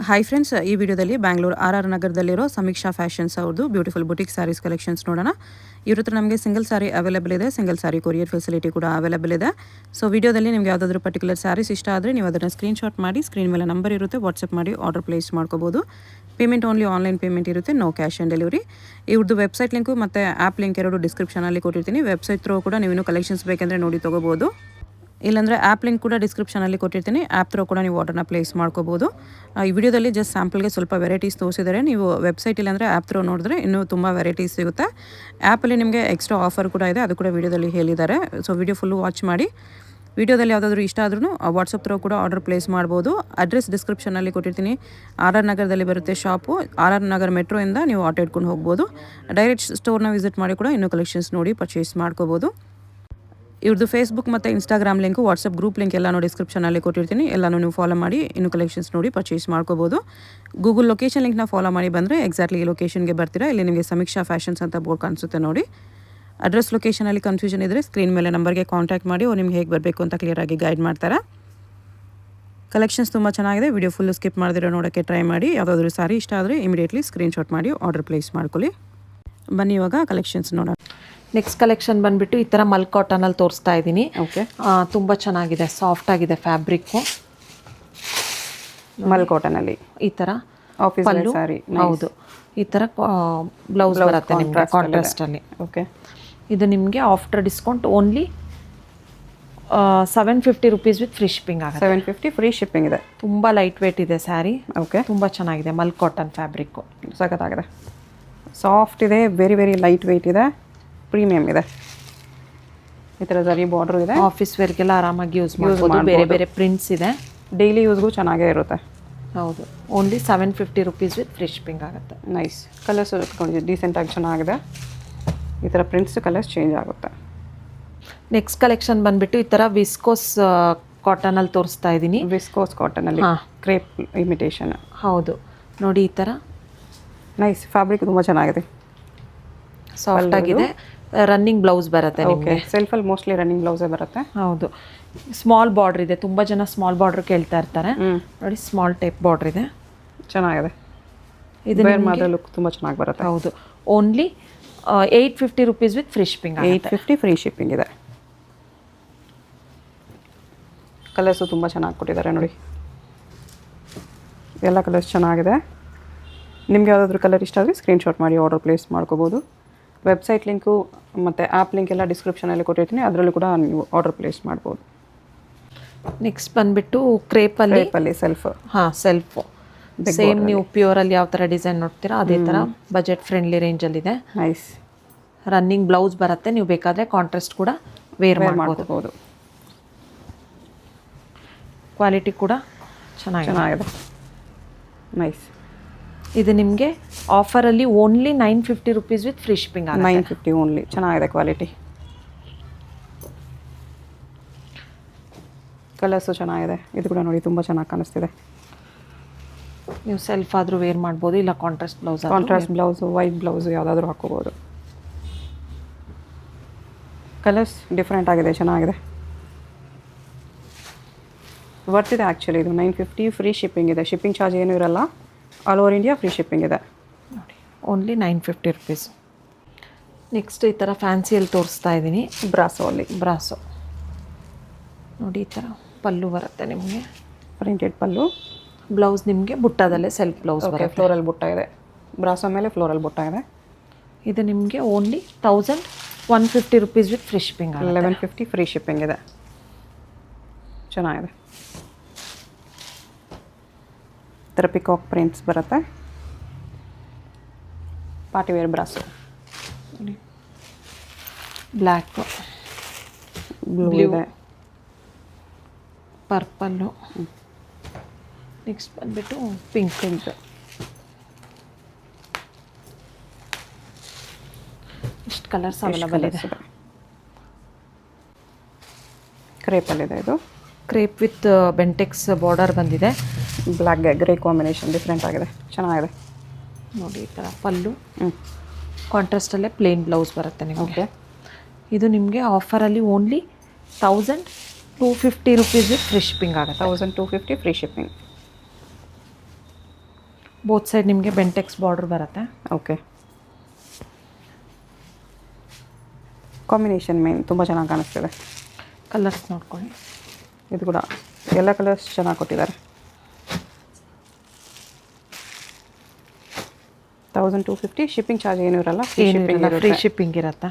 Hi friends, ಈ ವಿಡಿಯೋದಲ್ಲಿ Bangalore RR ನಗರದಲ್ಲಿರೋ ಸಮೀಕ್ಷಾ ಫ್ಯಾಷನ್ಸ್ ಅವ್ರದ್ದು ಬ್ಯೂಟಿಫುಲ್ ಬುಟಿಕ್ ಸ್ಯಾರೀಸ್ ಕಲೆಕ್ಷನ್ಸ್ ನೋಡೋಣ. ಇವ್ರ ಹತ್ರ ನಮಗೆ ಸಿಂಗಲ್ ಸ್ಯಾರಿ ಅವೈಲೇಬಲ್ ಇದೆ, ಸಿಂಗಲ್ ಸ್ಯಾರಿ ಕೊರಿಯರ್ ಫೆಸಿಲಿಟಿ ಕೂಡ ಅವೈಲೇಬಲ್ ಇದೆ. ಸೊ ವಿಡಿಯೋದಲ್ಲಿ ನಿಮಗೆ ಯಾವುದಾದ್ರೂ ಪರ್ಟಿಕ್ಯುಲರ್ ಸ್ಯಾರೀಸ್ ಇಷ್ಟ ಆದರೆ ನೀವು ಅದನ್ನು ಸ್ಕ್ರೀನ್ಶಾಟ್ ಮಾಡಿ, ಸ್ಕ್ರೀನ್ ಮೇಲೆ ನಂಬರ್ ಇರುತ್ತೆ, ವಾಟ್ಸಪ್ ಮಾಡಿ ಆರ್ಡರ್ ಪ್ಲೇಸ್ ಮಾಡ್ಕೋಬೋದು. ಪೇಮೆಂಟ್ ಓನ್ಲಿ ಆನ್ಲೈನ್ ಪೇಮೆಂಟ್ ಇರುತ್ತೆ, ನೋ ಕ್ಯಾಶ್ ಆನ್ ಡೆಲಿವರಿ. ಇವ್ರದ್ದು ವೆಬ್ಸೈಟ್ ಲಿಂಕು ಮತ್ತು ಆ್ಯಪ್ ಲಿಂಕ್ ಎರಡು ಡಿಸ್ಕ್ರಿಪ್ಷನಲ್ಲಿ ಕೊಟ್ಟಿರ್ತೀನಿ. ವೆಬ್ಸೈಟ್ ಥ್ರೂ ಕೂಡ ನೀವು ಕಲೆಕ್ಷನ್ಸ್ ಬೇಕೆಂದರೆ ನೋಡಿ ತೊಗೋಬೋದು. ಇಲ್ಲಾಂದರೆ ಆ್ಯಪ್ ಲಿಂಕ್ ಕೂಡ ಡಿಸ್ಕ್ರಿಪ್ಷನಲ್ಲಿ ಕೊಟ್ಟಿರ್ತೀನಿ, ಆ್ಯಪ್ ಥ್ರೂ ಕೂಡ ನೀವು ಆರ್ಡರ್ನ ಪ್ಲೇಸ್ ಮಾಡ್ಕೋಬೋದು. ಈ ವಿಡಿಯೋದಲ್ಲಿ ಜಸ್ಟ್ ಸ್ಯಾಂಪಲ್ಗೆ ಸ್ವಲ್ಪ ವೆರೈಟೀಸ್ ತೋರಿಸಿದ್ದಾರೆ. ನೀವು ವೆಬ್ಸೈಟ್ ಇಲ್ಲಾಂದರೆ ಆ್ಯಪ್ ಥ್ರೂ ನೋಡಿದ್ರೆ ಇನ್ನೂ ತುಂಬ ವೆರೈಟೀಸ್ ಸಿಗುತ್ತೆ. ಆ್ಯಪಲ್ಲಿ ನಿಮಗೆ ಎಕ್ಸ್ಟ್ರಾ ಆಫರ್ ಕೂಡ ಇದೆ, ಅದು ಕೂಡ ವಿಡಿಯೋದಲ್ಲಿ ಹೇಳಿದ್ದಾರೆ. ಸೊ ವಿಡಿಯೋ ಫುಲ್ಲು ವಾಚ್ ಮಾಡಿ. ವಿಡಿಯೋದಲ್ಲಿ ಯಾವುದಾದ್ರೂ ಇಷ್ಟ ಆದ್ರೂ ವಾಟ್ಸಪ್ ಥ್ರೂ ಕೂಡ ಆರ್ಡರ್ ಪ್ಲೇಸ್ ಮಾಡ್ಬೋದು. ಅಡ್ರೆಸ್ ಡಿಸ್ಕ್ರಿಪ್ಷನಲ್ಲಿ ಕೊಟ್ಟಿರ್ತೀನಿ. RR ನಗರದಲ್ಲಿ ಬರುತ್ತೆ ಶಾಪು. RR ನಗರ ಮೆಟ್ರೋಯಿಂದ ನೀವು ಆಟೋ ಇಟ್ಕೊಂಡು ಹೋಗ್ಬೋದು. ಡೈರೆಕ್ಟ್ ಸ್ಟೋರ್ನ ವಿಸಿಟ್ ಮಾಡಿ ಕೂಡ ಇನ್ನೂ ಕಲೆಕ್ಷನ್ಸ್ ನೋಡಿ ಪರ್ಚೇಸ್ ಮಾಡ್ಕೋಬೋದು. ಇವ್ರದ್ದು ಫೇಸ್ಬುಕ್ ಮತ್ತು Instagram link, WhatsApp group link ಎಲ್ಲನೂ ಡಿಸ್ಕ್ರಿಪ್ಷನಲ್ಲಿ ಕೊಟ್ಟಿರ್ತೀನಿ. ಎಲ್ಲನೂ ನೀವು ಫಾಲೋ ಮಾಡಿ ಇನ್ನೂ ಕಲೆಕ್ಷನ್ಸ್ ನೋಡಿ ಪರ್ಚೇಸ್ ಮಾಡ್ಕೋಬೋದು. ಗೂಗಲ್ ಲೊಕೇಶನ್ ಲಿಂಕ್ನ ಫಾಲೋ ಮಾಡಿ ಬಂದರೆ ಎಕ್ಸಾಕ್ಟ್ಲಿ ಈ ಲೊಕೇಶನ್ಗೆ ಬರ್ತೀರಾ. ಇಲ್ಲಿ ನಿಮಗೆ ಸಮೀಕ್ಷಾ ಫ್ಯಾಷನ್ಸ್ ಅಂತ ಬೋರ್ಡ್ ಕಾಣಿಸುತ್ತೆ ನೋಡಿ. ಅಡ್ರೆಸ್ ಲೊಕೇಶನಲ್ಲಿ ಕನ್ಫ್ಯೂಷನ್ ಇದ್ದರೆ ಸ್ಕ್ರೀನ್ ಮೇಲೆ ನಂಬರ್ಗೆ ಕಾಂಟ್ಯಾಕ್ಟ್ ಮಾಡಿ, ಅವ್ರು ನಿಮ್ಗೆ ಹೇಗೆ ಬರಬೇಕು ಅಂತ ಕ್ಲಿಯರಾಗಿ ಗೈಡ್ ಮಾಡ್ತಾರೆ. ಕಲೆಕ್ಷನ್ಸ್ ತುಂಬ ಚೆನ್ನಾಗಿದೆ. ವಿಡಿಯೋ ಫುಲ್ಲು ಸ್ಕಿಪ್ ಮಾಡಿದಿರೋ ನೋಡೋಕ್ಕೆ ಟ್ರೈ ಮಾಡಿ. ಯಾವುದಾದ್ರೂ ಸಾರಿ ಇಷ್ಟ ಆದರೆ ಇಮಿಡಿಯೇಟ್ಲಿ ಸ್ಕ್ರೀನ್ಶಾಟ್ ಮಾಡಿ ಆರ್ಡರ್ ಪ್ಲೇಸ್ ಮಾಡ್ಕೊಳ್ಳಿ. ಬನ್ನಿ ಇವಾಗ ಕಲೆಕ್ಷನ್ಸ್ ನೋಡೋಣ. ನೆಕ್ಸ್ಟ್ ಕಲೆಕ್ಷನ್ ಬಂದುಬಿಟ್ಟು ಈ ಥರ ಮಲ್ ಕಾಟನಲ್ಲಿ ತೋರಿಸ್ತಾ ಇದ್ದೀನಿ. ಓಕೆ, ತುಂಬ ಚೆನ್ನಾಗಿದೆ, ಸಾಫ್ಟ್ ಆಗಿದೆ ಫ್ಯಾಬ್ರಿಕ್ಕು. ಮಲ್ ಕಾಟನಲ್ಲಿ ಈ ಥರ ಆಫೀಸ್ ಪಲ್ಲು, ಸಾರಿ. ಹೌದು, ಈ ಥರ ಬ್ಲೌಸ್ ಬರುತ್ತೆ ನಿಮಗೆ ಕಾಂಟ್ರಾಸ್ಟಲ್ಲಿ. ಓಕೆ, ಇದು ನಿಮಗೆ after discount only 750 rupees with free shipping ಆಗುತ್ತೆ. 750 ಫ್ರೀ ಶಿಪ್ಪಿಂಗ್ ಇದೆ. ತುಂಬ ಲೈಟ್ ವೇಟ್ ಇದೆ ಸ್ಯಾರಿ. ಓಕೆ, ತುಂಬ ಚೆನ್ನಾಗಿದೆ, ಮಲ್ ಕಾಟನ್ ಫ್ಯಾಬ್ರಿಕ್ಕು ಸಖತ್ತಾಗಿದೆ. ಸಾಫ್ಟ್ ಇದೆ, ವೆರಿ ವೆರಿ ಲೈಟ್ ವೆಯ್ಟ್ ಇದೆ, ಪ್ರೀಮಿಯಮ್ ಇದೆ. ಈ ಥರ ಜರಿ ಬಾರ್ಡರ್ ಇದೆ. ಆಫೀಸ್ ವೇರ್ಗೆಲ್ಲ ಆರಾಮಾಗಿ ಯೂಸ್ ಮಾಡ್ಬೋದು. ಬೇರೆ ಬೇರೆ ಪ್ರಿಂಟ್ಸ್ ಇದೆ, ಡೈಲಿ ಯೂಸ್ಗೂ ಚೆನ್ನಾಗೇ ಇರುತ್ತೆ. ಹೌದು, only 750 rupees with free shipping ಆಗುತ್ತೆ. ನೈಸ್. ಕಲರ್ಸ್ ಡೀಸೆಂಟಾಗಿ ಚೆನ್ನಾಗಿದೆ. ಈ ಥರ ಪ್ರಿಂಟ್ಸ್ ಕಲರ್ಸ್ ಚೇಂಜ್ ಆಗುತ್ತೆ. ನೆಕ್ಸ್ಟ್ ಕಲೆಕ್ಷನ್ ಬಂದುಬಿಟ್ಟು ಈ ಥರ ವಿಸ್ಕೋಸ್ ಕಾಟನಲ್ಲಿ ತೋರಿಸ್ತಾ ಇದ್ದೀನಿ. ವಿಸ್ಕೋಸ್ ಕಾಟನಲ್ಲಿ ಕ್ರೇಪ್ ಇಮಿಟೇಷನ್. ಹೌದು, ನೋಡಿ ಈ ಥರ ನೈಸ್. ಫ್ಯಾಬ್ರಿಕ್ ತುಂಬ ಚೆನ್ನಾಗಿದೆ, ಸಾಫ್ಟ್ ಆಗಿದೆ. ರನ್ನಿಂಗ್ ಬ್ಲೌಸ್ ಬರುತ್ತೆ ನಿಮಗೆ. ಸೆಲ್ಫಲ್ಲಿ ಮೋಸ್ಟ್ಲಿ ರನ್ನಿಂಗ್ ಬ್ಲೌಸೇ ಬರುತ್ತೆ. ಹೌದು, ಸ್ಮಾಲ್ ಬಾರ್ಡರ್ ಇದೆ. ತುಂಬ ಜನ ಸ್ಮಾಲ್ ಬಾರ್ಡರ್ ಕೇಳ್ತಾ ಇರ್ತಾರೆ. ನೋಡಿ, ಸ್ಮಾಲ್ ಟೈಪ್ ಬಾರ್ಡರ್ ಇದೆ, ಚೆನ್ನಾಗಿದೆ. ಇದು ವೇರ್ ಮಾಡಿದ್ರೆ ಲುಕ್ ತುಂಬ ಚೆನ್ನಾಗಿ ಬರುತ್ತೆ. ಹೌದು, only 850 rupees with free shipping. 850 free shipping ಇದೆ. ಕಲರ್ಸು ತುಂಬ ಚೆನ್ನಾಗಿ ಕೊಟ್ಟಿದ್ದಾರೆ ನೋಡಿ. ಎಲ್ಲ ಕಲರ್ಸ್ ಚೆನ್ನಾಗಿದೆ. ನಿಮ್ಗೆ ಯಾವುದಾದ್ರೂ ಕಲರ್ ಇಷ್ಟ ಆದರೆ ಸ್ಕ್ರೀನ್ಶಾಟ್ ಮಾಡಿ ಆರ್ಡರ್ ಪ್ಲೇಸ್ ಮಾಡ್ಕೋಬೋದು. ವೆಬ್ಸೈಟ್ ಲಿಂಕು ಮತ್ತು ಆ್ಯಪ್ ಲಿಂಕ್ ಎಲ್ಲ ಡಿಸ್ಕ್ರಿಪ್ಷನಲ್ಲಿ ಕೊಟ್ಟಿರ್ತೀನಿ, ಅದರಲ್ಲೂ ಕೂಡ ನೀವು ಆರ್ಡರ್ ಪ್ಲೇಸ್ ಮಾಡ್ಬೋದು. ನೆಕ್ಸ್ಟ್ ಬಂದುಬಿಟ್ಟು ಕ್ರೇಪಲ್ಲಿ ಸೆಲ್ಫ್. ಸೆಲ್ಫು ಸೇಮ್ ನೀವು ಪ್ಯೂರಲ್ಲಿ ಯಾವ ಥರ ಡಿಸೈನ್ ನೋಡ್ತೀರಾ ಅದೇ ಥರ ಬಜೆಟ್ ಫ್ರೆಂಡ್ಲಿ ರೇಂಜಲ್ಲಿದೆ. ನೈಸ್. ರನ್ನಿಂಗ್ ಬ್ಲೌಸ್ ಬರುತ್ತೆ. ನೀವು ಬೇಕಾದರೆ ಕಾಂಟ್ರಾಸ್ಟ್ ಕೂಡ ವೇರ್ ಮಾಡ್ಕೋಬೋದು. ಕ್ವಾಲಿಟಿ ಕೂಡ ಚೆನ್ನಾಗಿದೆ. ನೈಸ್. ಇದು ನಿಮಗೆ ಆಫರಲ್ಲಿ only 950 rupees with free shipping. 950 only. ಚೆನ್ನಾಗಿದೆ ಕ್ವಾಲಿಟಿ. ಕಲರ್ಸು ಚೆನ್ನಾಗಿದೆ. ಇದು ಕೂಡ ನೋಡಿ ತುಂಬ ಚೆನ್ನಾಗಿ ಕಾಣಿಸ್ತಿದೆ. ನೀವು ಸೆಲ್ಫ್ ಆದರೂ ವೇರ್ ಮಾಡ್ಬೋದು, ಇಲ್ಲ ಕಾಂಟ್ರಾಸ್ಟ್ ಬ್ಲೌಸು ವೈಟ್ ಬ್ಲೌಸು ಯಾವುದಾದ್ರೂ ಹಾಕ್ಕೋಬೋದು. ಕಲರ್ಸ್ ಡಿಫ್ರೆಂಟ್ ಆಗಿದೆ, ಚೆನ್ನಾಗಿದೆ. ವರ್ತಿದೆ ಆ್ಯಕ್ಚುಲಿ. ಇದು 950 ಫ್ರೀ ಶಿಪ್ಪಿಂಗ್ ಇದೆ. ಶಿಪ್ಪಿಂಗ್ ಚಾರ್ಜ್ ಏನೂ ಇರಲ್ಲ. All over India free shipping ಇದೆ. ನೋಡಿ, ಓನ್ಲಿ 950 ರುಪೀಸ್. ನೆಕ್ಸ್ಟ್ ಈ ಥರ ಫ್ಯಾನ್ಸಿಯಲ್ಲಿ ತೋರಿಸ್ತಾ ಇದ್ದೀನಿ. ಬ್ರಾಸೋ ನೋಡಿ, ಈ ಥರ ಪಲ್ಲು ಬರುತ್ತೆ ನಿಮಗೆ, ಪ್ರಿಂಟೆಡ್ ಪಲ್ಲು. ಬ್ಲೌಸ್ ನಿಮಗೆ ಬುಟ್ಟದಲ್ಲೇ ಸೆಲ್ಫ್ ಬ್ಲೌಸ್ ಬರುತ್ತೆ. ಫ್ಲೋರಲ್ ಬುಟ್ಟ ಇದೆ. ಬ್ರಾಸೋ ಮೇಲೆ ಫ್ಲೋರಲ್ ಬುಟ್ಟ ಇದೆ. ಇದು ನಿಮಗೆ only 1150 rupees with free shipping. 1150 free shipping ಇದೆ. ಚೆನ್ನಾಗಿದೆ. ಈ ಥರ ಪಿಕಾಕ್ ಪ್ರಿಂಟ್ಸ್ ಬರುತ್ತೆ. ಪಾರ್ಟಿ ವೇರ್ ಬ್ರಾಸೋ. ಬ್ಲ್ಯಾಕು, ಬ್ಲೂ ಇದೆ, ಪರ್ಪಲ್ಲು. ನೆಕ್ಸ್ಟ್ ಬಂದುಬಿಟ್ಟು ಪಿಂಕ್. ಇಷ್ಟು ಕಲರ್ಸ್ ಅವೈಲಬಲ್ ಇದೆ. ಕ್ರೇಪಲ್ಲಿದೆ. ಇದು ಕ್ರೇಪ್ ವಿತ್ ಬೆಂಟೆಕ್ಸ್ ಬಾರ್ಡರ್ ಬಂದಿದೆ. ಬ್ಲ್ಯಾಕ್ ಗ್ರೇ ಕಾಂಬಿನೇಷನ್ ಡಿಫ್ರೆಂಟ್ ಆಗಿದೆ, ಚೆನ್ನಾಗಿದೆ. ನೋಡಿ, ಈ ಥರ ಪಲ್ಲು. ಕಾಂಟ್ರಾಸ್ಟಲ್ಲೇ ಪ್ಲೇನ್ ಬ್ಲೌಸ್ ಬರುತ್ತೆ ನಿಮಗೆ. ಇದು ನಿಮಗೆ ಆಫರಲ್ಲಿ only 1250 rupees with free shipping ಆಗುತ್ತೆ. 1250 ಫ್ರೀ ಶಿಪ್ಪಿಂಗ್. ಬೋತ್ ಸೈಡ್ ನಿಮಗೆ ಬೆಂಟೆಕ್ಸ್ ಬಾರ್ಡರ್ ಬರುತ್ತೆ. ಓಕೆ, ಕಾಂಬಿನೇಷನ್ ಮೇನ್ ತುಂಬ ಚೆನ್ನಾಗಿ ಕಾಣಿಸ್ತಿದೆ. ಕಲರ್ಸ್ ನೋಡ್ಕೊಳ್ಳಿ. ಇದು ಕೂಡ ಎಲ್ಲ ಕಲರ್ಸ್ ಚೆನ್ನಾಗಿ ಕೊಟ್ಟಿದ್ದಾರೆ. 1250. ಶಿಪ್ಪಿಂಗ್ ಚಾರ್ಜ್ ಏನೂ ಇರಲ್ಲ, ಫ್ರೀ ಶಿಪ್ಪಿಂಗ್ ಇರುತ್ತೆ.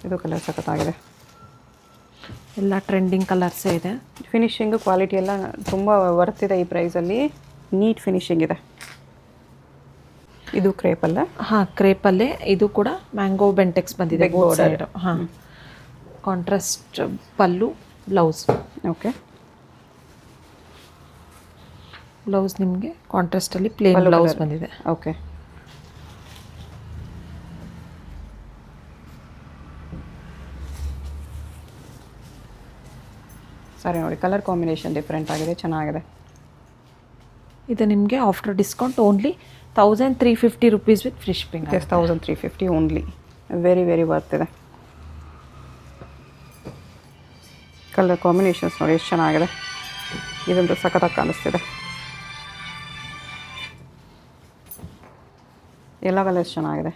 ಇದು ಕಲರ್ ಸಖತ್ತಾಗಿದೆ. ಎಲ್ಲ ಟ್ರೆಂಡಿಂಗ್ ಕಲರ್ಸೇ ಇದೆ. ಫಿನಿಶಿಂಗು ಕ್ವಾಲಿಟಿ ಎಲ್ಲ ತುಂಬ ವರ್ತಿದೆ ಈ ಪ್ರೈಸಲ್ಲಿ. ನೀಟ್ ಫಿನಿಶಿಂಗ್ ಇದೆ. ಇದು ಕ್ರೇಪಲ್ಲ? ಹಾಂ, ಕ್ರೇಪಲ್ಲೇ. ಇದು ಕೂಡ ಮ್ಯಾಂಗೋ ಬೆಂಟೆಕ್ಸ್ ಬಂದಿದೆ ಬೋತ್ ಸೈಡ್. ಹಾಂ, ಕಾಂಟ್ರಾಸ್ಟ್ ಪಲ್ಲು, ಬ್ಲೌಸ್. ಓಕೆ, ಬ್ಲೌಸ್ ನಿಮಗೆ ಕಾಂಟ್ರಾಸ್ಟಲ್ಲಿ ಪ್ಲೇನ್ ಬ್ಲೌಸ್ ಬಂದಿದೆ. ಓಕೆ, ಸರಿ ನೋಡಿ, ಕಲರ್ ಕಾಂಬಿನೇಷನ್ ಡಿಫ್ರೆಂಟ್ ಆಗಿದೆ, ಚೆನ್ನಾಗಿದೆ. ಇದು ನಿಮಗೆ after discount only 1350 rupees with free shipping. 1350 only. Very very worth ಇದೆ. ಕಲರ್ ಕಾಂಬಿನೇಷನ್ಸ್ ನೋಡಿ ಎಷ್ಟು ಚೆನ್ನಾಗಿದೆ. ಇದಂತೂ ಸಖತ್ತಾಗಿ ಕಾಣಿಸ್ತಿದೆ. ಎಲ್ಲ ಕಲರ್ಸ್ ಚೆನ್ನಾಗಿದೆ.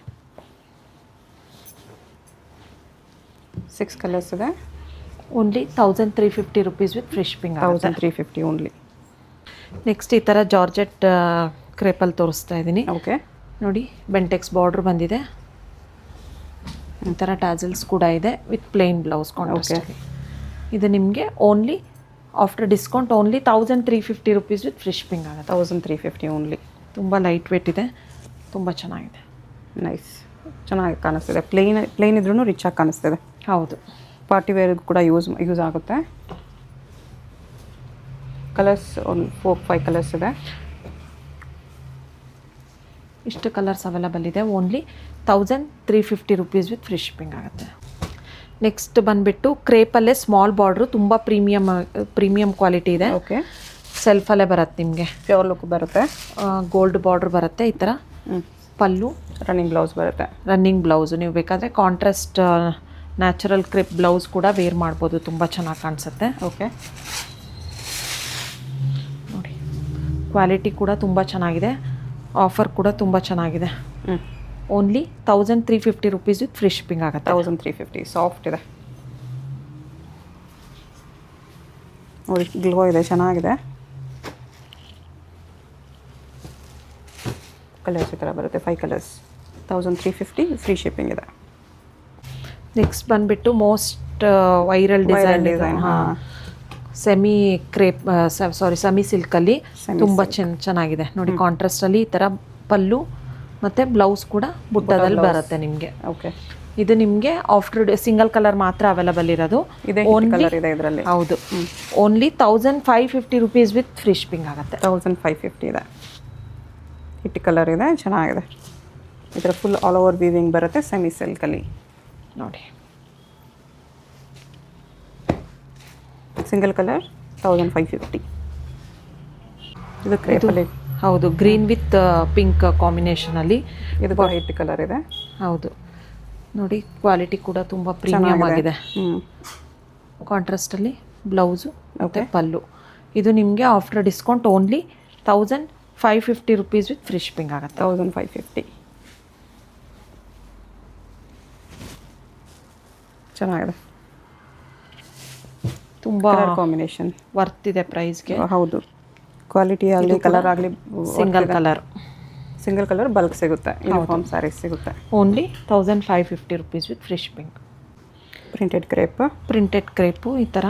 6 ಕಲರ್ಸ್ ಇದೆ. Only 1350 rupees with free shipping. 1350 only. Next ಈ ಥರ ಜಾರ್ಜೆಟ್ ಕ್ರೇಪಲ್ಲಿ ತೋರಿಸ್ತಾ ಇದ್ದೀನಿ. ಓಕೆ, ನೋಡಿ, ಬೆಂಟೆಕ್ಸ್ ಬಾರ್ಡ್ರ್ ಬಂದಿದೆ. ಈ ಥರ ಟ್ಯಾಸಲ್ಸ್ ಕೂಡ ಇದೆ ವಿತ್ ಪ್ಲೇನ್ ಬ್ಲೌಸ್ ಕಾಂಟ್ರಾಸ್ಟ್. ಇದು ನಿಮಗೆ only after discount only 1350 rupees with free shipping ಆಗುತ್ತೆ. 1350 ಓನ್ಲಿ. ತುಂಬ ಲೈಟ್ ವೇಟ್ ಇದೆ, ತುಂಬ ಚೆನ್ನಾಗಿದೆ. ನೈಸ್, ಚೆನ್ನಾಗಿ ಕಾಣಿಸ್ತಿದೆ. ಪ್ಲೇನ್ ಇದ್ರೂ ರಿಚ್ ಆಗಿ ಕಾಣಿಸ್ತಿದೆ. ಹೌದು, ಪಾರ್ಟಿ ವೇರ್ಗೂ ಕೂಡ ಯೂಸ್ ಆಗುತ್ತೆ. ಕಲರ್ಸ್ ಒಂದು 4-5 ಕಲರ್ಸ್ ಇದೆ. ಇಷ್ಟು ಕಲರ್ಸ್ ಅವೈಲಬಲ್ ಇದೆ. Only 1350 rupees with free shipping ಆಗುತ್ತೆ. ನೆಕ್ಸ್ಟ್ ಬಂದುಬಿಟ್ಟು ಕ್ರೇಪಲ್ಲೇ ಸ್ಮಾಲ್ ಬಾರ್ಡ್ರು, ತುಂಬ ಪ್ರೀಮಿಯಮ್ ಕ್ವಾಲಿಟಿ ಇದೆ. ಓಕೆ, ಸೆಲ್ಫಲ್ಲೇ ಬರುತ್ತೆ ನಿಮಗೆ. ಪ್ಯೂರ್ ಲುಕ್ ಬರುತ್ತೆ. ಗೋಲ್ಡ್ ಬಾರ್ಡ್ರ್ ಬರುತ್ತೆ. ಈ ಥರ ಪಲ್ಲು, ರನ್ನಿಂಗ್ ಬ್ಲೌಸ್ ಬರುತ್ತೆ. Running blouse. ನೀವು ಬೇಕಾದರೆ ಕಾಂಟ್ರಾಸ್ಟ್ ನ್ಯಾಚುರಲ್ ಕ್ರೇಪ್ ಬ್ಲೌಸ್ ಕೂಡ ವೇರ್ ಮಾಡ್ಬೋದು, ತುಂಬ ಚೆನ್ನಾಗಿ ಕಾಣಿಸುತ್ತೆ. ಓಕೆ, ನೋಡಿ, ಕ್ವಾಲಿಟಿ ಕೂಡ ತುಂಬ ಚೆನ್ನಾಗಿದೆ. ಆಫರ್ ಕೂಡ ತುಂಬ ಚೆನ್ನಾಗಿದೆ. Only 1350 rupees with free shipping ಆಗುತ್ತೆ. 1350. ಸಾಫ್ಟ್ ಇದೆ ನೋಡಿ, ಗ್ಲೋ ಇದೆ, ಚೆನ್ನಾಗಿದೆ. ಕಲರ್ಸ್ ಈ ಥರ ಬರುತ್ತೆ. 5 ಕಲರ್ಸ್. 1350 ಫ್ರೀ ಶಿಪ್ಪಿಂಗ್ ಇದೆ. ನೆಕ್ಸ್ಟ್ ಬಂದುಬಿಟ್ಟು ಮೋಸ್ಟ್ ವೈರಲ್ ಡಿಸೈನ್. ಹಾಂ, ಸೆಮಿ ಕ್ರೇಪ್ ಸೆಮಿ ಸಿಲ್ಕಲ್ಲಿ ತುಂಬ ಚೆನ್ನಾಗಿದೆ ನೋಡಿ. ಕಾಂಟ್ರಾಸ್ಟಲ್ಲಿ ಈ ಥರ ಪಲ್ಲು ಮತ್ತು ಬ್ಲೌಸ್ ಕೂಡ ಬುಟ್ಟದಲ್ಲಿ ಬರುತ್ತೆ ನಿಮಗೆ. ಓಕೆ, ಇದು ನಿಮಗೆ ಆಫ್ಟರ್ ಸಿಂಗಲ್ ಕಲರ್ ಮಾತ್ರ ಅವೈಲಬಲ್ ಇರೋದು. ಕಲರ್ ಇದೆ ಇದರಲ್ಲಿ. ಹೌದು, only 1550 rupees with free shipping ಆಗುತ್ತೆ. 1550 ಇದೆ. ಹಿಟ್ ಕಲರ್ ಇದೆ, ಚೆನ್ನಾಗಿದೆ. ಈ ಥರ ಫುಲ್ ಆಲ್ ಓವರ್ ವೀವಿಂಗ್ ಬರುತ್ತೆ ಸೆಮಿ ಸಿಲ್ಕಲ್ಲಿ ನೋಡಿ. Single colour 1550. ಇದು ಕ್ರೇಪಲ್ಲಿ. ಹೌದು, ಗ್ರೀನ್ ವಿತ್ ಪಿಂಕ್ ಕಾಂಬಿನೇಷನಲ್ಲಿ. ಇದು ವೈಟ್ ಕಲರ್ ಇದೆ. ಹೌದು ನೋಡಿ, ಕ್ವಾಲಿಟಿ ಕೂಡ ತುಂಬ ಪ್ರೀಮಿಯಮ್ ಆಗಿದೆ. ಕಾಂಟ್ರಾಸ್ಟಲ್ಲಿ ಬ್ಲೌಸು ಮತ್ತು ಪಲ್ಲು. ಇದು ನಿಮಗೆ after discount only 1550 rupees with free shipping ಆಗುತ್ತೆ. 1550. ಚೆನ್ನಾಗಿದೆ, ತುಂಬ ಕಾಂಬಿನೇಷನ್ ವರ್ತ್ ಇದೆ ಪ್ರೈಸ್ಗೆ. ಹೌದು, ಕ್ವಾಲಿಟಿ ಆಗಲಿ ಕಲರ್ ಆಗಲಿ. ಸಿಂಗಲ್ ಕಲರ್ ಬಲ್ಕ್ ಸಿಗುತ್ತೆ. ಯೂನಿಫಾರ್ಮ್ ಸ್ಯಾರೀಸ್ ಸಿಗುತ್ತೆ. Only 1550 rupees with free shipping. Printed crepe ಈ ಥರ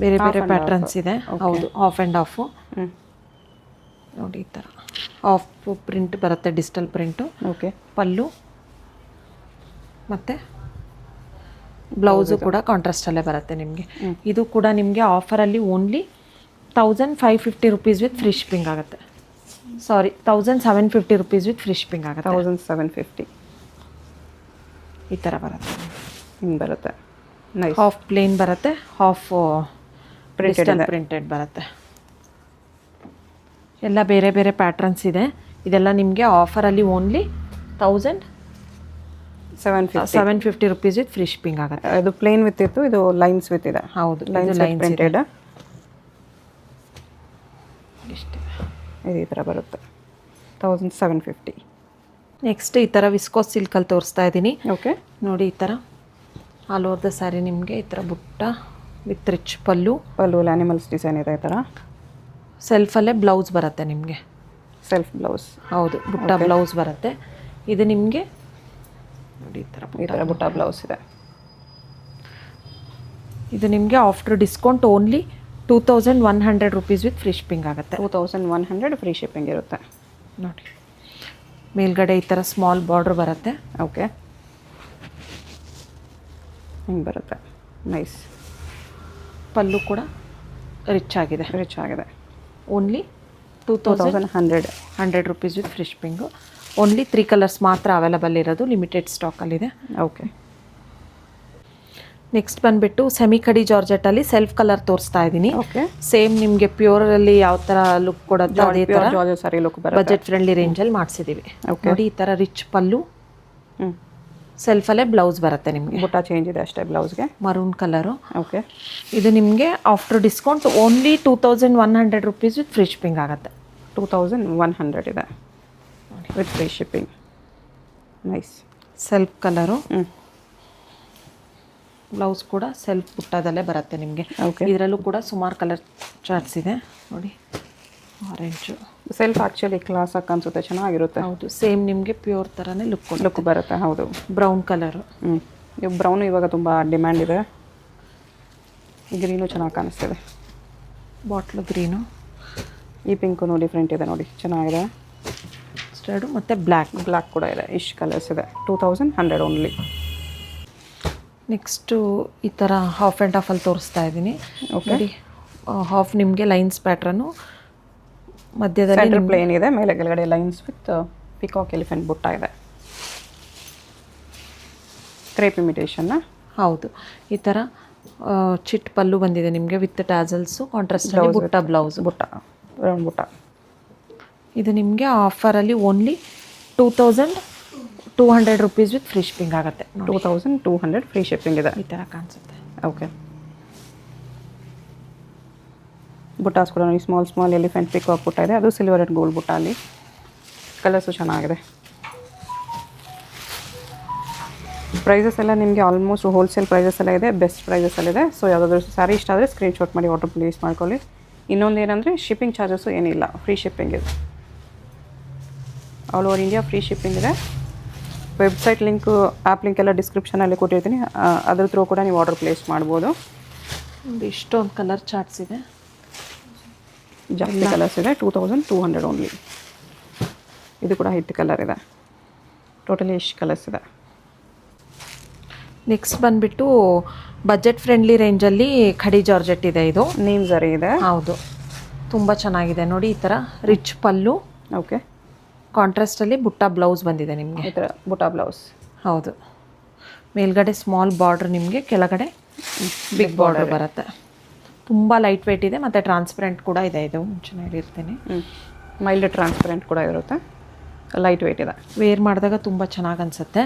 ಬೇರೆ ಬೇರೆ ಪ್ಯಾಟ್ರನ್ಸ್ ಇದೆ. ಹೌದು, ಆಫ್ ಆ್ಯಂಡ್ ಆಫು ನೋಡಿ. ಈ ಥರ ಆಫ್ ಪ್ರಿಂಟ್ ಬರುತ್ತೆ, ಡಿಜಿಟಲ್ ಪ್ರಿಂಟು. ಓಕೆ, ಪಲ್ಲು ಮತ್ತು ಬ್ಲೌಸು ಕೂಡ ಕಾಂಟ್ರಾಸ್ಟಲ್ಲೇ ಬರುತ್ತೆ ನಿಮಗೆ. ಇದು ಕೂಡ ನಿಮಗೆ ಆಫರಲ್ಲಿ only 1550 rupees with free shipping ಆಗುತ್ತೆ. Sorry, 1750 rupees with free shipping ಆಗುತ್ತೆ. 1750 ಈ ಥರ ಬರುತ್ತೆ. ಹಿಂಗೆ ಬರುತ್ತೆ. ನೈಸ್. ಹಾಫ್ ಪ್ಲೇನ್ ಬರುತ್ತೆ, ಹಾಫ್ ಪ್ರಿಂಟೆಡ್ ಬರುತ್ತೆ. ಎಲ್ಲ ಬೇರೆ ಬೇರೆ ಪ್ಯಾಟ್ರನ್ಸ್ ಇದೆ. ಇದೆಲ್ಲ ನಿಮಗೆ ಆಫರಲ್ಲಿ only 1750 rupees with free shipping ಆಗುತ್ತೆ. ಇದು ಪ್ಲೇನ್ ವಿತ್ ಇತ್ತು, ಇದು ಲೈನ್ಸ್ ವಿತ್ ಇದೆ. ಹೌದು, ಲೈನ್ಸ್ ಪ್ರಿಂಟೆಡ್. ಇಷ್ಟೇ. ಇದು ಈ ಥರ ಬರುತ್ತೆ 1750. ನೆಕ್ಸ್ಟ್ ಈ ಥರ ವಿಸ್ಕೋಸ್ ಸಿಲ್ಕಲ್ಲಿ ತೋರಿಸ್ತಾ ಇದ್ದೀನಿ. ಓಕೆ, ನೋಡಿ ಈ ಥರ ಆಲ್ ಓವರ್ ದ ಸ್ಯಾರಿ ನಿಮಗೆ ಈ ಥರ ಬುಟ್ಟ with rich pallu animals design ಇದೆ. ಈ ಥರ ಸೆಲ್ಫಲ್ಲೇ ಬ್ಲೌಸ್ ಬರುತ್ತೆ ನಿಮಗೆ. ಸೆಲ್ಫ್ ಬ್ಲೌಸ್, ಹೌದು, ಬುಟ್ಟ ಬ್ಲೌಸ್ ಬರುತ್ತೆ. ಇದು ನಿಮಗೆ ನೋಡಿ ಈ ಥರ ಬುಟ್ಟ ಬ್ಲೌಸ್ ಇದೆ. ಇದು ನಿಮಗೆ after discount only 2100 rupees with free shipping ಆಗುತ್ತೆ. 2100 ಫ್ರೀ ಶಿಪ್ಪಿಂಗ್ ಇರುತ್ತೆ. ನೋಡಿ ಮೇಲ್ಗಡೆ ಈ ಥರ ಸ್ಮಾಲ್ ಬಾರ್ಡ್ರ್ ಬರುತ್ತೆ. ಓಕೆ, ಹಿಂಗೆ ಬರುತ್ತೆ. ನೈಸ್. ಪಲ್ಲು ಕೂಡ ರಿಚ್ ಆಗಿದೆ. Only 2100 rupees with free shipping. Only 3 colours ಮಾತ್ರ ಅವೈಲಬಲ್ ಇರೋದು, ಲಿಮಿಟೆಡ್ ಸ್ಟಾಕಲ್ಲಿದೆ. ಓಕೆ, ನೆಕ್ಸ್ಟ್ ಬಂದುಬಿಟ್ಟು ಸೆಮಿ ಕಡಿ ಜಾರ್ಜೆಟಲ್ಲಿ ಸೆಲ್ಫ್ ಕಲರ್ ತೋರಿಸ್ತಾ ಇದ್ದೀನಿ. ಓಕೆ, ಸೇಮ್ ನಿಮಗೆ ಪ್ಯೂರಲ್ಲಿ ಯಾವ ಥರ ಲುಕ್ ಕೊಡುತ್ತೆ ಅದೇ ಥರ ಜಾರ್ಜೆಟ್ ಸಾರಿ ಲುಕ್ ಬರುತ್ತೆ. ಬಜೆಟ್ ಫ್ರೆಂಡ್ಲಿ ರೇಂಜಲ್ಲಿ ಮಾಡಿಸಿದ್ದೀವಿ. ನೋಡಿ ಈ ಥರ ರಿಚ್ ಪಲ್ಲು, ಹ್ಞೂ, ಸೆಲ್ಫಲ್ಲೇ ಬ್ಲೌಸ್ ಬರುತ್ತೆ ನಿಮಗೆ. ಬುಟ್ಟ ಚೇಂಜ್ ಇದೆ ಅಷ್ಟೇ ಬ್ಲೌಸ್ಗೆ. Maroon colour. ಓಕೆ, ಇದು ನಿಮಗೆ after discount only 2100 rupees with free shipping ಆಗುತ್ತೆ. 2100 ಇದೆ with free shipping. Nice. Self colour, ಹ್ಞೂ, ಬ್ಲೌಸ್ ಕೂಡ ಸೆಲ್ಫ್ ಬುಟ್ಟದಲ್ಲೇ ಬರುತ್ತೆ ನಿಮಗೆ. ಓಕೆ, ಇದರಲ್ಲೂ ಕೂಡ ಸುಮಾರು ಕಲರ್ ಚಾರ್ಟ್ಸ್ ಇದೆ. ನೋಡಿ ಆರೆಂಜು ಸೆಲ್ಫ್ ಆ್ಯಕ್ಚುಲಿ ಕ್ಲಾಸಾಗಿ ಕಾಣಿಸುತ್ತೆ, ಚೆನ್ನಾಗಿರುತ್ತೆ. ಹೌದು, ಸೇಮ್ ನಿಮಗೆ ಪ್ಯೂರ್ ಥರನೇ ಲುಕ್ ಬರುತ್ತೆ. ಹೌದು, ಬ್ರೌನ್ ಕಲರು. ಬ್ರೌನು ಇವಾಗ ತುಂಬ ಡಿಮ್ಯಾಂಡ್ ಇದೆ. ಗ್ರೀನು ಚೆನ್ನಾಗಿ ಕಾಣಿಸ್ತಿದೆ. Bottle green. ಈ ಪಿಂಕು ಡಿಫ್ರೆಂಟ್ ಇದೆ ನೋಡಿ, ಚೆನ್ನಾಗಿದೆ. ಸ್ಟರ್ಡು ಮತ್ತು ಬ್ಲ್ಯಾಕ್ ಕೂಡ ಇದೆ. ಇಷ್ಟು ಕಲರ್ಸ್ ಇದೆ. 2100 ಓನ್ಲಿ. ನೆಕ್ಸ್ಟು ಈ ಥರ ಹಾಫ್ ಆ್ಯಂಡ್ ಹಾಫಲ್ಲಿ ತೋರಿಸ್ತಾ ಇದ್ದೀನಿ. ನೋಡಿ ಹಾಫ್ ನಿಮಗೆ ಲೈನ್ಸ್ ಪ್ಯಾಟ್ರನ್ನು, ಮಧ್ಯದಲ್ಲಿ ಪ್ಲೇನ್ ಇದೆ, ಮೇಲೆ ಕೆಳಗಡೆ ಲೈನ್ಸ್ ವಿತ್ ಪಿಕಾಕ್ ಎಲಿಫೆಂಟ್ ಬುಟ್ಟ ಇದೆ. ಕ್ರೇಪ್ ಇಮಿಟೇಷನ್ನ. ಹೌದು, ಈ ಥರ ಚಿಟ್ ಪಲ್ಲು ಬಂದಿದೆ ನಿಮಗೆ ವಿತ್ ಟ್ಯಾಸಲ್ಸು, ಕಾಂಟ್ರಾಸ್ಟಲ್ಲಿ ಬುಟ್ಟ ಬ್ಲೌಸ್. ರೌಂಡ್ ಬುಟ್ಟ. ಇದು ನಿಮಗೆ ಆಫರಲ್ಲಿ only 2200 rupees with free shipping ಆಗುತ್ತೆ. 2200 ಫ್ರೀ ಶಿಪ್ಪಿಂಗ್ ಇದೆ. ಈ ಥರ ಕಾಣಿಸುತ್ತೆ. ಓಕೆ, ಬುಟ್ಟಾಸ್ ಕೂಡ ನೋಡಿ, ಸ್ಮಾಲ್ ಎಲಿಫೆಂಟ್ ಪಿಕಾಕ್ ಬುಟ್ಟ ಇದೆ. ಅದು ಸಿಲ್ವರ್ ಆ್ಯಂಡ್ ಗೋಲ್ಡ್ ಬುಟ್ಟ. ಅಲ್ಲಿ ಕಲರ್ಸು ಚೆನ್ನಾಗಿದೆ. ಪ್ರೈಸಸ್ ಎಲ್ಲ ನಿಮಗೆ ಆಲ್ಮೋಸ್ಟ್ ಹೋಲ್ಸೇಲ್ ಪ್ರೈಸಸ್ ಎಲ್ಲ ಇದೆ, ಬೆಸ್ಟ್ ಪ್ರೈಸಸಲ್ಲಿದೆ. ಸೊ ಯಾವುದಾದ್ರೂ ಸ್ಯಾರಿ ಇಷ್ಟ ಆದರೆ ಸ್ಕ್ರೀನ್ಶಾಟ್ ಮಾಡಿ ಆರ್ಡರ್ ಪ್ಲೇಸ್ ಮಾಡ್ಕೊಳ್ಳಿ. ಇನ್ನೊಂದು ಏನಂದರೆ ಶಿಪ್ಪಿಂಗ್ ಚಾರ್ಜಸ್ಸು ಏನಿಲ್ಲ, ಫ್ರೀ ಶಿಪ್ಪಿಂಗ್ ಇದೆ. All over India free shipping ಇದೆ. ವೆಬ್ಸೈಟ್ ಲಿಂಕು, ಆ್ಯಪ್ ಲಿಂಕ್ ಎಲ್ಲ ಡಿಸ್ಕ್ರಿಪ್ಷನಲ್ಲಿ ಕೊಟ್ಟಿರ್ತೀನಿ. ಅದ್ರ ಥ್ರೂ ಕೂಡ ನೀವು ಆರ್ಡರ್ ಪ್ಲೇಸ್ ಮಾಡ್ಬೋದು. ಇಷ್ಟೊಂದು ಕಲರ್ ಚಾರ್ಟ್ಸ್ ಇದೆ, ಜಾಸ್ತಿ ಕಲರ್ಸ್ ಇದೆ. 2200 ಓನ್ಲಿ. ಇದು ಕೂಡ ಹಿಟ್ ಕಲರ್ ಇದೆ. ಟೋಟಲಿ ಇಷ್ಟು ಕಲರ್ಸ್ ಇದೆ. ನೆಕ್ಸ್ಟ್ ಬಂದುಬಿಟ್ಟು ಬಜೆಟ್ ಫ್ರೆಂಡ್ಲಿ ರೇಂಜಲ್ಲಿ ಖಡಿ ಜಾರ್ಜೆಟ್ ಇದೆ. ಇದು ನೀಮ್ ಜರಿ ಇದೆ. ಹೌದು, ತುಂಬ ಚೆನ್ನಾಗಿದೆ. ನೋಡಿ ಈ ಥರ ರಿಚ್ ಪಲ್ಲು. ಓಕೆ, ಕಾಂಟ್ರಾಸ್ಟಲ್ಲಿ ಬುಟ್ಟ ಬ್ಲೌಸ್ ಬಂದಿದೆ ನಿಮಗೆ. ಈ ಥರ ಬುಟ್ಟ ಬ್ಲೌಸ್. ಹೌದು, ಮೇಲ್ಗಡೆ ಸ್ಮಾಲ್ ಬಾರ್ಡ್ರ್, ನಿಮಗೆ ಕೆಳಗಡೆ ಬಿಗ್ ಬಾರ್ಡರ್ ಬರುತ್ತೆ. ತುಂಬ ಲೈಟ್ ವೆಯ್ಟ್ ಇದೆ ಮತ್ತು ಟ್ರಾನ್ಸ್ಪರೆಂಟ್ ಕೂಡ ಇದೆ. ಇದು ಮುಂಚೆ ಹೇಳಿರ್ತೀನಿ. ಮೈಲ್ಡ್ ಟ್ರಾನ್ಸ್ಪರೆಂಟ್ ಕೂಡ ಇರುತ್ತೆ, ಲೈಟ್ ವೆಯ್ಟ್ ಇದೆ. ವೇರ್ ಮಾಡಿದಾಗ ತುಂಬ ಚೆನ್ನಾಗಿ ಅನಿಸುತ್ತೆ.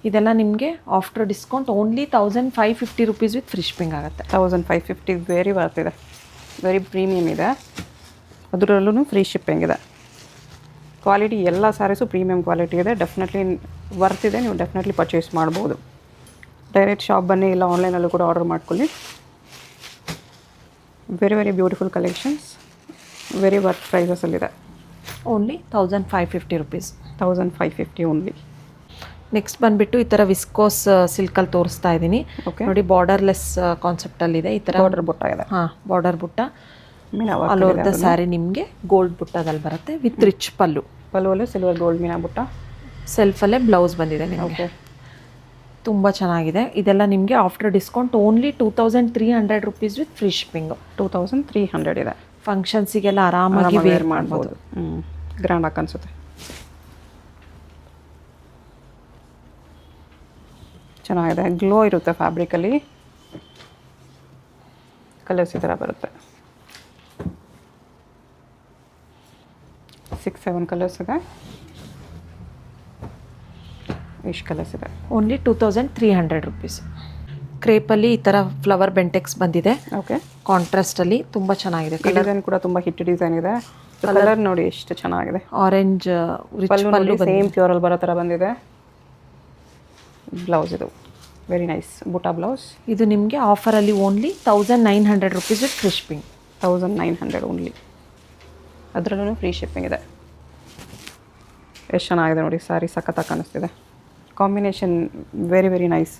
ಇದೆಲ್ಲ ನಿಮಗೆ after discount only 1550 rupees with free shipping ಆಗುತ್ತೆ. 1550 ವೆರಿ ವರ್ತ್ ಇದೆ, ವೆರಿ ಪ್ರೀಮಿಯಮ್ ಇದೆ. ಅದರಲ್ಲೂ ಫ್ರೀ ಶಿಪ್ಪಿಂಗ್ ಇದೆ. ಕ್ವಾಲಿಟಿ ಎಲ್ಲ ಸ್ಯಾರೀಸು ಪ್ರೀಮಿಯಮ್ ಕ್ವಾಲಿಟಿ ಇದೆ. ಡೆಫಿನೆಟ್ಲಿ ವರ್ತ್ ಇದೆ, ನೀವು ಡೆಫಿನೆಟ್ಲಿ ಪರ್ಚೇಸ್ ಮಾಡ್ಬೋದು. ಡೈರೆಕ್ಟ್ ಶಾಪ್ ಬನ್ನಿ, ಇಲ್ಲ ಆನ್ಲೈನಲ್ಲೂ ಕೂಡ ಆರ್ಡರ್ ಮಾಡ್ಕೊಳ್ಳಿ. Very beautiful collections, very worth ಪ್ರೈಸಸಲ್ಲಿದೆ. Only 1550 rupees. 1550 ಓನ್ಲಿ. ನೆಕ್ಸ್ಟ್ ಬಂದುಬಿಟ್ಟು ಈ ಥರ ವಿಸ್ಕೋಸ್ ಸಿಲ್ಕಲ್ಲಿ ತೋರಿಸ್ತಾ ಇದ್ದೀನಿ. ನೋಡಿ ಬಾರ್ಡರ್ಲೆಸ್ ಕಾನ್ಸೆಪ್ಟಲ್ಲಿದೆ. ಈ ಥರ ಬಾರ್ಡರ್ ಬುಟ್ಟ ಇದೆ. ಬಾರ್ಡರ್ ಬುಟ್ಟ. ಆಲ್ ಓವರ್ ದ ಸ್ಯಾರಿ ನಿಮಗೆ ಗೋಲ್ಡ್ ಬುಟ್ಟದಲ್ಲಿ ಬರುತ್ತೆ ವಿತ್ ರಿಚ್ ಪಲ್ಲು. ಪಲ್ಲುವಲ್ಲೂ ಸಿಲ್ವರ್ ಗೋಲ್ಡ್ ಮೀನಾ ಬುಟ್ಟ. ಸೆಲ್ಫಲ್ಲೇ ಬ್ಲೌಸ್ ಬಂದಿದೆ ನಿಮಗೆ. ತುಂಬ ಚೆನ್ನಾಗಿದೆ. ಇದೆಲ್ಲ ನಿಮಗೆ after discount only 2300 rupees with free shipping. 2300 ಇದೆ. ಫಂಕ್ಷನ್ಸಿಗೆಲ್ಲ ಆರಾಮಾಗಿ ವೇರ್ ಮಾಡ್ಬೋದು. ಗ್ರ್ಯಾಂಡಾಗಿ ಅನಿಸುತ್ತೆ. ಚೆನ್ನಾಗಿದೆ, ಗ್ಲೋ ಇರುತ್ತೆ ಫ್ಯಾಬ್ರಿಕಲ್ಲಿ. ಕಲರ್ಸ್ ಈ ಥರ ಬರುತ್ತೆ. 6-7 ಕಲರ್ಸ್ ಇದೆ. ಇಷ್ಟು ಕಲರ್ಸ್ ಇದೆ. Only 2300 rupees. ಕ್ರೇಪಲ್ಲಿ ಈ ಥರ ಫ್ಲವರ್ ಬೆಂಟೆಕ್ಸ್ ಬಂದಿದೆ. ಓಕೆ, ಕಾಂಟ್ರಾಸ್ಟಲ್ಲಿ ತುಂಬ ಚೆನ್ನಾಗಿದೆ. ಈ ಡಿಸೈನ್ ಕೂಡ ತುಂಬ ಹಿಟ್ ಡಿಸೈನ್ ಇದೆ. ಕಲರ್ ನೋಡಿ ಎಷ್ಟು ಚೆನ್ನಾಗಿದೆ. ಆರೆಂಜ್ ರಿಚ್ ಪಲ್ಲು ಸೇಮ್ ಪ್ಯೂರಲ್ಲಿ ಬರೋ ಥರ ಬಂದಿದೆ. ಬ್ಲೌಸ್ ಇದು ವೆರಿ ನೈಸ್ ಬುಟಾ ಬ್ಲೌಸ್. ಇದು ನಿಮಗೆ ಆಫರಲ್ಲಿ only 1900 rupees with free shipping. 1900 only. ಅದರಲ್ಲೂ ಫ್ರೀ ಶಿಪ್ಪಿಂಗ್ ಇದೆ. ಎಷ್ಟು ಚೆನ್ನಾಗಿದೆ ನೋಡಿ, ಸ್ಯಾರಿ ಸಖತ್ತಾಗಿ ಕಾಣಿಸ್ತಿದೆ. Combination very very nice,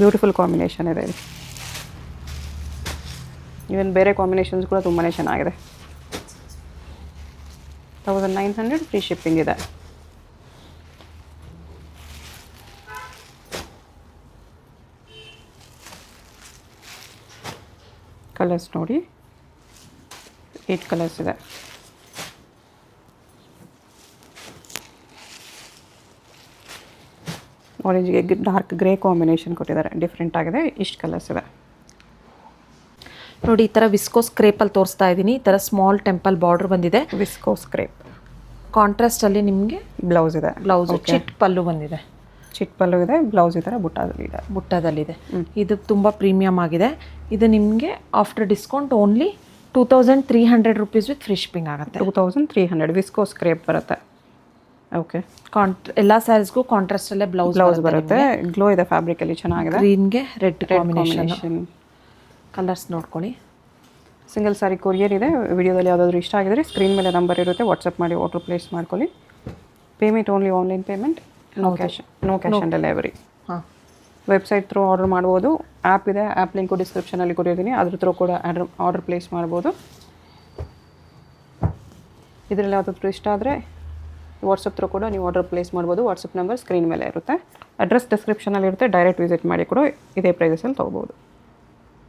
beautiful combination ಇದೆ ಇದು. ಈವನ್ ಬೇರೆ ಕಾಂಬಿನೇಷನ್ಸ್ ಕೂಡ ತುಂಬಾ ಚೆನ್ನಾಗಿದೆ. 1900 ಫ್ರೀ ಶಿಪ್ಪಿಂಗ್ ಇದೆ. ಕಲರ್ಸ್ ನೋಡಿ, 8 ಕಲರ್ಸ್ ಇದೆ. ಆರೆಂಜ್ಗೆ ಡಾರ್ಕ್ ಗ್ರೇ ಕಾಂಬಿನೇಷನ್ ಕೊಟ್ಟಿದ್ದಾರೆ, ಡಿಫ್ರೆಂಟ್ ಆಗಿದೆ. ಇಷ್ಟು ಕಲರ್ಸ್ ಇದೆ ನೋಡಿ. ಈ ಥರ ವಿಸ್ಕೋಸ್ ಕ್ರೇಪಲ್ಲಿ ತೋರಿಸ್ತಾ ಇದ್ದೀನಿ. ಈ ಥರ ಸ್ಮಾಲ್ ಟೆಂಪಲ್ ಬಾರ್ಡರ್ ಬಂದಿದೆ. ವಿಸ್ಕೋಸ್ ಕ್ರೇಪ್ ಕಾಂಟ್ರಾಸ್ಟಲ್ಲಿ ನಿಮಗೆ ಬ್ಲೌಸ್ ಇದೆ. ಬ್ಲೌಸು ಚಿಟ್ ಪಲ್ಲು ಬಂದಿದೆ. ಚಿಟ್ ಪಲ್ಲು ಇದೆ. ಬ್ಲೌಸ್ ಈ ಥರ ಬುಟ್ಟದಲ್ಲಿದೆ. ಇದು ತುಂಬ ಪ್ರೀಮಿಯಮ್ ಆಗಿದೆ. ಇದು ನಿಮಗೆ after discount only 2300 rupees with free shipping ಆಗುತ್ತೆ. 2300 ವಿಸ್ಕೋಸ್ ಕ್ರೇಪ್ ಬರುತ್ತೆ. ಓಕೆ, ಎಲ್ಲ ಸ್ಯಾರೀಸ್ಗೂ ಕಾಂಟ್ರಾಸ್ಟಲ್ಲೇ ಬ್ಲೌಸ್ ಬರುತ್ತೆ. ಗ್ಲೋ ಇದೆ ಫ್ಯಾಬ್ರಿಕಲ್ಲಿ, ಚೆನ್ನಾಗಿದೆ. ಗ್ರೀನ್ಗೆ ರೆಡ್ ಕಾಂಬಿನೇಷನ್. ಕಲರ್ಸ್ ನೋಡ್ಕೊಳ್ಳಿ. ಸಿಂಗಲ್ ಸಾರಿ ಕೊರಿಯರ್ ಇದೆ. ವಿಡಿಯೋದಲ್ಲಿ ಯಾವುದಾದ್ರೂ ಇಷ್ಟ ಆಗಿದ್ರೆ ಸ್ಕ್ರೀನ್ ಮೇಲೆ ನಂಬರ್ ಇರುತ್ತೆ, ವಾಟ್ಸಪ್ ಮಾಡಿ ಆರ್ಡರ್ ಪ್ಲೇಸ್ ಮಾಡ್ಕೊಳ್ಳಿ. Payment only online payment, no cash on delivery. ಹಾಂ, ವೆಬ್ಸೈಟ್ ಥ್ರೂ ಆರ್ಡರ್ ಮಾಡ್ಬೋದು. ಆ್ಯಪ್ ಇದೆ, ಆ್ಯಪ್ ಲಿಂಕು ಡಿಸ್ಕ್ರಿಪ್ಷನಲ್ಲಿ ಕೊಟ್ಟಿರ್ತೀನಿ, ಅದ್ರ ಥ್ರೂ ಕೂಡ ಆರ್ಡರ್ ಪ್ಲೇಸ್ ಮಾಡ್ಬೋದು. ಇದರಲ್ಲಿ ಯಾವುದಾದ್ರೂ ಇಷ್ಟ ಆದರೆ ವಾಟ್ಸಪ್ ಥ್ರೂ ಕೂಡ ನೀವು ಆರ್ಡರ್ ಪ್ಲೇಸ್ ಮಾಡ್ಬೋದು. ವಾಟ್ಸಪ್ ನಂಬರ್ ಸ್ಕ್ರೀನ್ ಮೇಲೆ ಇರುತ್ತೆ, ಅಡ್ರೆಸ್ ಡಿಸ್ಕ್ರಿಪ್ಷನಲ್ಲಿ ಇರುತ್ತೆ. ಡೈರೆಕ್ಟ್ ವಿಸಿಟ್ ಮಾಡಿ ಕೂಡ ಇದೇ ಪ್ರೈಸಲ್ಲಿ ತೊಗೋಬೋದು.